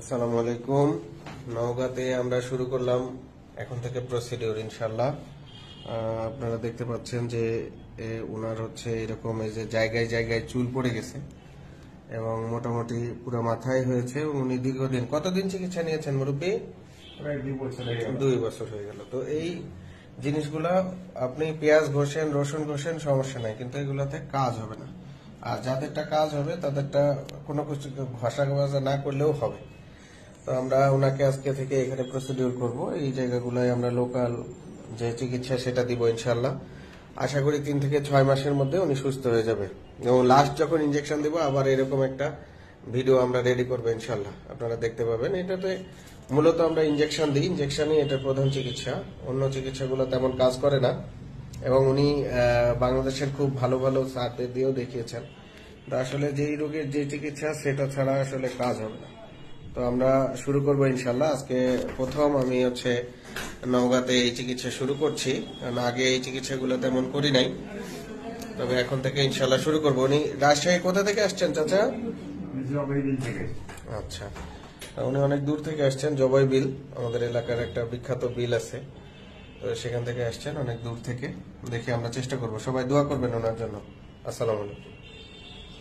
আসসালামু আলাইকুম। নওগাঁতে আমরা শুরু করলাম এখন থেকে প্রসিডিউর ইনশাল্লাহ। আপনারা দেখতে পাচ্ছেন যে ওনার হচ্ছে এরকম এই যে জায়গায় জায়গায় চুল পড়ে গেছে এবং মোটামুটি পুরো মাথায় হয়েছে এবং উনি দীর্ঘদিন কতদিন চিকিৎসা নিয়েছেন মুরব্বী? প্রায় 2 বছর হয়ে গেল। 2 বছর হয়ে গেল। তো এই জিনিসগুলা আপনি পেঁয়াজ ঘষেন, রসুন ঘষেন, সমস্যা নাই, কিন্তু এগুলাতে কাজ হবে না। আর যাদেরটা কাজ হবে তাদেরটা কোনো কিছু ঘষা ঘষা না করলেও হবে। তো আমরা ওনাকে আজকে থেকে এখানে প্রসিডিউর করব। এই জায়গাগুলোয় আমরা লোকাল যে চিকিৎসা সেটা দিব ইনশাল্লাহ। আশা করি 3 থেকে 6 মাসের মধ্যে উনি সুস্থ হয়ে যাবে এবং লাস্ট যখন ইনজেকশন দিব আবার এরকম একটা ভিডিও আমরা রেডি করবো ইনশাল্লাহ, আপনারা দেখতে পাবেন। এটাতে মূলত আমরা ইনজেকশন দিই, ইনজেকশনই এটার প্রধান চিকিৎসা, অন্য চিকিৎসাগুলো তেমন কাজ করে না। এবং উনি বাংলাদেশের খুব ভালো ভালো স্যারদের দিয়েও দেখিয়েছেন। তো আসলে যেই রোগের যে চিকিৎসা সেটা ছাড়া আসলে কাজ হবে না। তো আমরা শুরু করবো ইনশাল্লাহ। আজকে প্রথম আমি হচ্ছে নওগাঁতে এই চিকিৎসা শুরু করছি, কারণ আগে এই চিকিৎসাগুলো তেমন করি নাই। তবে এখন থেকে ইনশাল্লাহ শুরু করবো। উনি রাজশাহী কোথা থেকে আসছেন চাচা? জবাইবিল থেকে। আচ্ছা, উনি অনেক দূর থেকে আসছেন। জবাই বিল আমাদের এলাকার একটা বিখ্যাত বিল আছে, তো সেখান থেকে আসছেন অনেক দূর থেকে। দেখি আমরা চেষ্টা করবো, সবাই দোয়া করবেন ওনার জন্য। আসসালামু আলাইকুম।